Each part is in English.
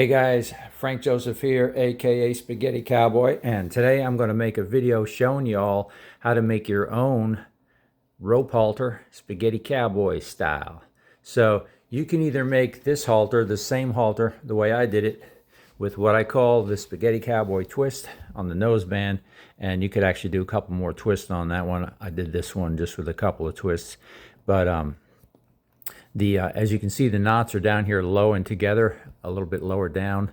Hey guys, Frank Joseph here, aka Spaghetti Cowboy, and today I'm going to make a video showing y'all how to make your own rope halter, Spaghetti Cowboy style. So you can either make this halter, the same halter, the way I did it, with what I call the Spaghetti Cowboy twist on the noseband, and you could actually do a couple more twists on that one. I did this one just with a couple of twists, but as you can see, the knots are down here low and together, a little bit lower down,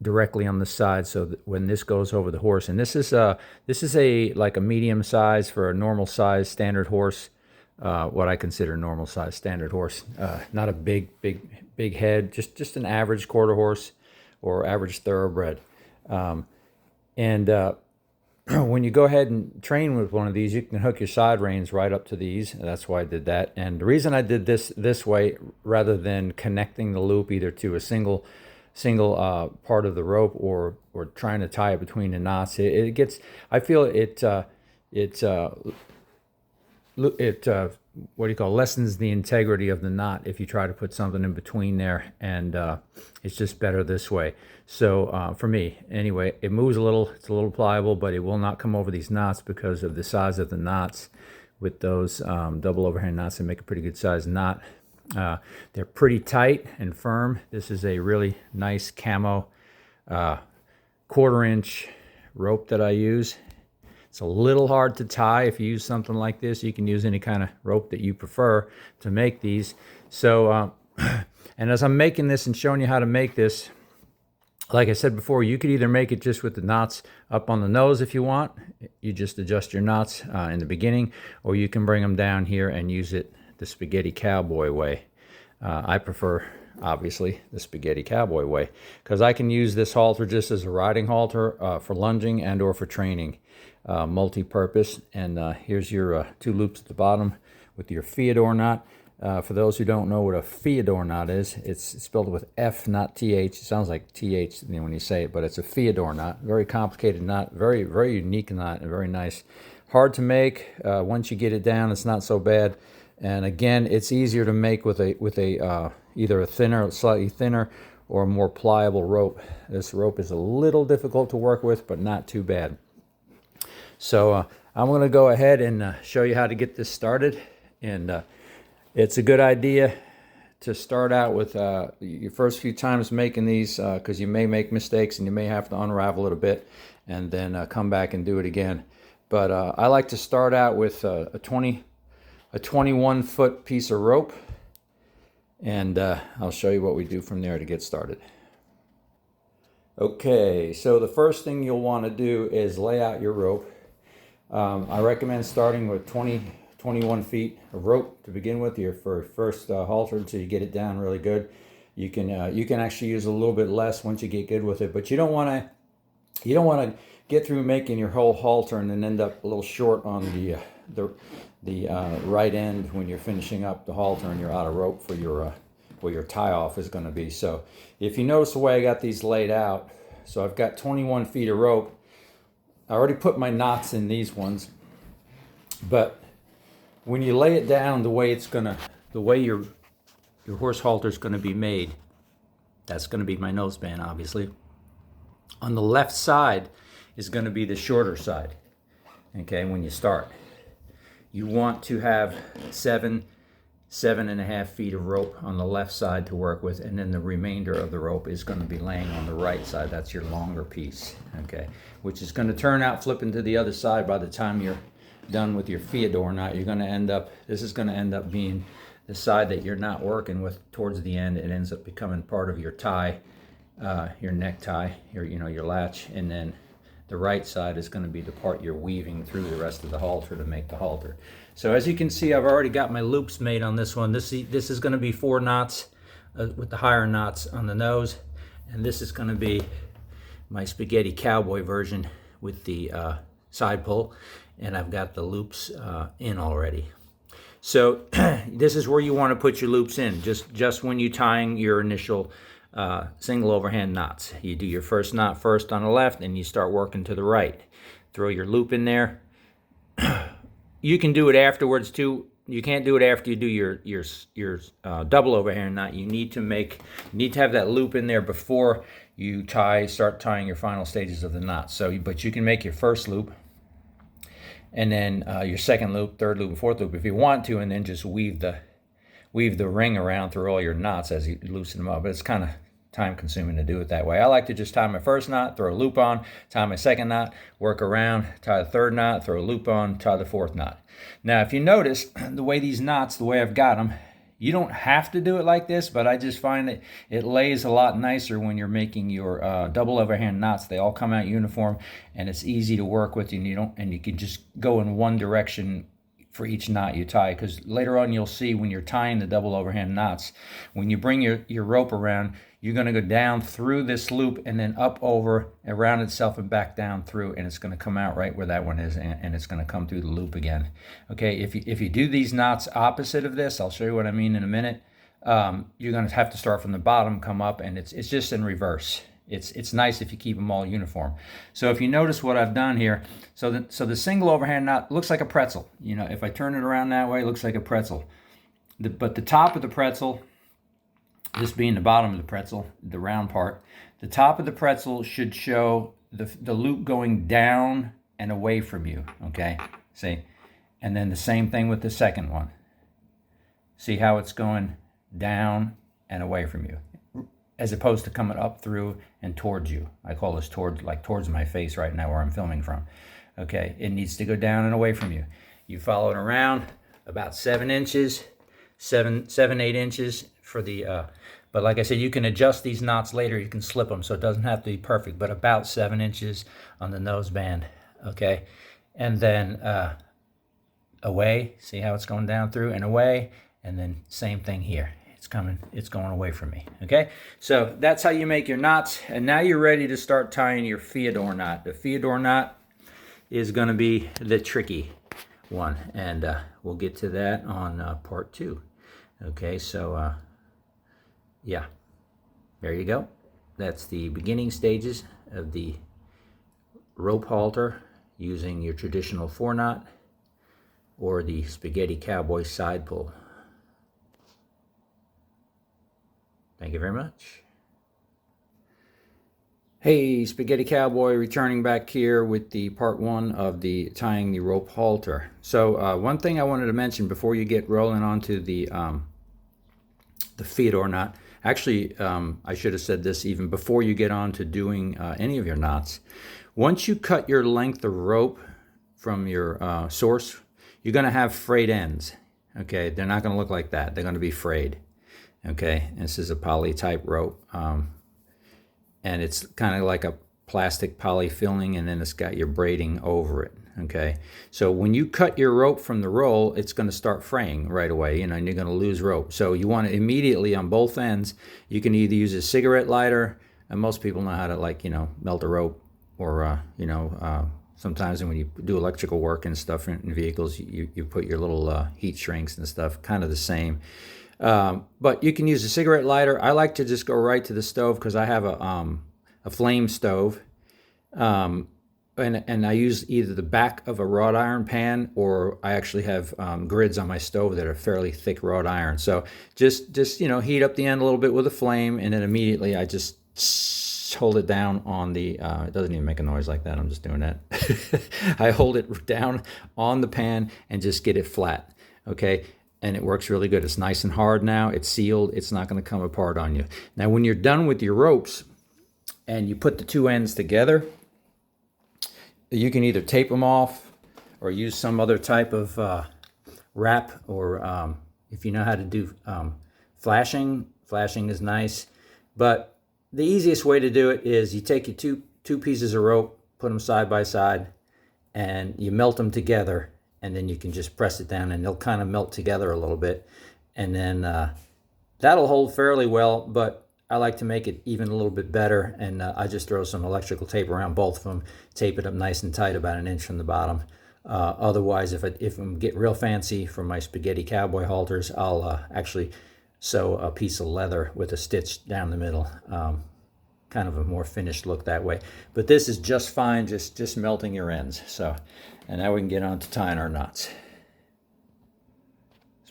directly on the side. So that when this goes over the horse, and this is like a medium size for a normal size standard horse, what I consider normal size standard horse, not a big head, just an average quarter horse or average thoroughbred, and when you go ahead and train with one of these, you can hook your side reins right up to these. That's why I did that. And the reason I did this way, rather than connecting the loop either to a single part of the rope or trying to tie it between the knots, it gets, I feel what do you call, lessens the integrity of the knot if you try to put something in between there, and it's just better this way. So for me anyway, it moves a little, it's a little pliable, but it will not come over these knots because of the size of the knots. With those double overhand knots, they make a pretty good size knot. They're pretty tight and firm. This is a really nice camo 1/4 inch rope that I use. It's a little hard to tie. If you use something like this, you can use any kind of rope that you prefer to make these. So, and as I'm making this and showing you how to make this, like I said before, you could either make it just with the knots up on the nose if you want. You just adjust your knots in the beginning, or you can bring them down here and use it the Spaghetti Cowboy way. I prefer, obviously, the Spaghetti Cowboy way, because I can use this halter just as a riding halter for lunging and or for training. Multi-purpose. And here's your 2 loops at the bottom with your Fyodor knot. For those who don't know what a Fyodor knot is, it's spelled with F, not TH. It sounds like TH when you say it, but it's a Fyodor knot. Very complicated knot, very unique knot, and very nice. Hard to make. Once you get it down, it's not so bad. And again, it's easier to make with a either a thinner, slightly thinner, or a more pliable rope. This rope is a little difficult to work with, but not too bad. So I'm going to go ahead and show you how to get this started. And it's a good idea to start out with your first few times making these, because you may make mistakes and you may have to unravel it a bit and then come back and do it again. But I like to start out with a 21-foot piece of rope, and I'll show you what we do from there to get started. Okay, so the first thing you'll want to do is lay out your rope. I recommend starting with 21 feet of rope to begin with your first halter until you get it down really good. You can actually use a little bit less once you get good with it, but you don't want to get through making your whole halter and then end up a little short on the right end when you're finishing up the halter and you're out of rope for your where your tie off is going to be. So if you notice the way I got these laid out, so I've got 21 feet of rope. I already put my knots in these ones, but when you lay it down the way your horse halter is going to be made, that's going to be my noseband, obviously. On the left side is going to be the shorter side. Okay, when you start, you want to have 7.5 feet of rope on the left side to work with, and then the remainder of the rope is going to be laying on the right side. That's your longer piece, okay, which is going to turn out flipping to the other side by the time you're done with your Fyodor knot. You're going to end up, this is going to end up being the side that you're not working with towards the end. It ends up becoming part of your tie, your necktie, your latch, and then the right side is going to be the part you're weaving through the rest of the halter to make the halter. So as you can see, I've already got my loops made on this one. This is going to be 4 knots with the higher knots on the nose, and this is going to be my Spaghetti Cowboy version with the side pull, and I've got the loops in already. So this is where you want to put your loops in, just when you're tying your initial single overhand knots. You do your first knot first on the left, and you start working to the right. Throw your loop in there. You can do it afterwards too. do it after you do your double overhand knot. You need to have that loop in there before you start tying your final stages of the knot. So, but you can make your first loop, and then your second loop, third loop, and fourth loop if you want to, and then just weave the ring around through all your knots as you loosen them up. But it's kind of time consuming to do it that way. I like to just tie my first knot, throw a loop on, tie my second knot, work around, tie the third knot, throw a loop on, tie the fourth knot. Now, if you notice the way these knots, the way I've got them, you don't have to do it like this, but I just find that it lays a lot nicer when you're making your double overhand knots. They all come out uniform, and it's easy to work with, and you can just go in one direction for each knot you tie, because later on you'll see when you're tying the double overhand knots, when you bring your rope around, you're going to go down through this loop and then up over, around itself and back down through, and it's going to come out right where that one is, and it's going to come through the loop again. Okay, if you do these knots opposite of this, I'll show you what I mean in a minute, you're going to have to start from the bottom, come up, and it's just in reverse. It's nice if you keep them all uniform. So if you notice what I've done here, so the single overhand knot looks like a pretzel. You know, if I turn it around that way, it looks like a pretzel. But the top of the pretzel, this being the bottom of the pretzel, the round part, the top of the pretzel should show the loop going down and away from you, okay? See? And then the same thing with the second one. See how it's going down and away from you, as opposed to coming up through and towards you. I call this towards my face right now where I'm filming from. Okay, it needs to go down and away from you. You follow it around about 7 inches, 8 inches for the, but like I said, you can adjust these knots later. You can slip them, so it doesn't have to be perfect, but about 7 inches on the nose band, okay? And then away, see how it's going down through and away, and then same thing here. It's going away from me, okay? So that's how you make your knots, and now you're ready to start tying your Fyodor knot. The Fyodor knot is going to be the tricky one, and we'll get to that on part 2. Okay, so yeah, there you go. That's the beginning stages of the rope halter using your traditional 4-knot or the Spaghetti Cowboy side pull. Thank you very much. Hey, Spaghetti Cowboy, returning back here with the part 1 of the tying the rope halter. So one thing I wanted to mention before you get rolling onto the Fyodor knot. Actually, I should have said this even before you get on to doing any of your knots. Once you cut your length of rope from your source, you're going to have frayed ends. Okay, they're not going to look like that. They're going to be frayed. Okay, this is a poly type rope, and it's kind of like a plastic poly filling, and then it's got your braiding over it. Okay, so when you cut your rope from the roll, it's going to start fraying right away, you know, and you're going to lose rope. So you want to immediately on both ends, you can either use a cigarette lighter, and most people know how to, like, you know, melt a rope, or sometimes when you do electrical work and stuff in vehicles, you put your little heat shrinks and stuff, kind of the same. But you can use a cigarette lighter. I like to just go right to the stove because I have a flame stove, and I use either the back of a wrought iron pan, or I actually have grids on my stove that are fairly thick wrought iron. So just you know, heat up the end a little bit with a flame, and then immediately I just hold it down on the, it doesn't even make a noise like that, I'm just doing that. I hold it down on the pan and just get it flat, okay? And it works really good. It's nice and hard now, it's sealed, it's not gonna come apart on you. Now when you're done with your ropes and you put the two ends together, you can either tape them off or use some other type of wrap, or if you know how to do flashing is nice. But the easiest way to do it is you take your two pieces of rope, put them side by side, and you melt them together, and then you can just press it down and they'll kind of melt together a little bit. And then that'll hold fairly well, but I like to make it even a little bit better, and I just throw some electrical tape around both of them, tape it up nice and tight, about an inch from the bottom. Otherwise, if I'm getting real fancy for my Spaghetti Cowboy halters, I'll actually sew a piece of leather with a stitch down the middle. Kind of a more finished look that way. But this is just fine, just melting your ends. So, and now we can get on to tying our knots.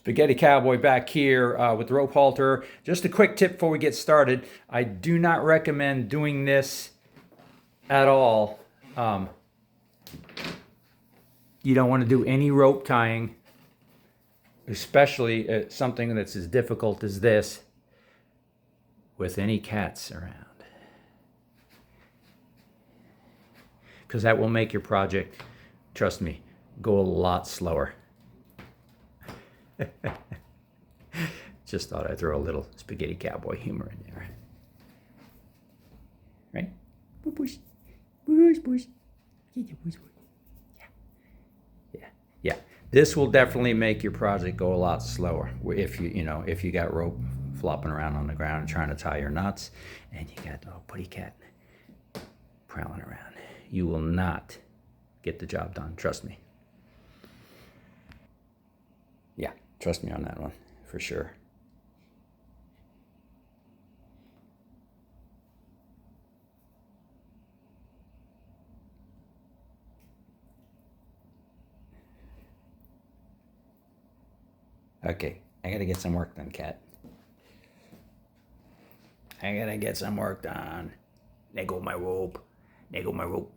Spaghetti Cowboy back here with the rope halter. Just a quick tip before we get started. I do not recommend doing this at all. You don't want to do any rope tying, especially something that's as difficult as this, with any cats around. Because that will make your project, trust me, go a lot slower. Just thought I'd throw a little Spaghetti Cowboy humor in there. Right? Push, push, push. Yeah. Yeah. This will definitely make your project go a lot slower if you got rope flopping around on the ground and trying to tie your knots, and you got the little putty cat prowling around. You will not get the job done. Trust me. Yeah, trust me on that one, for sure. Okay, I gotta get some work done, cat. I gotta get some work done. There go my rope. There go my rope.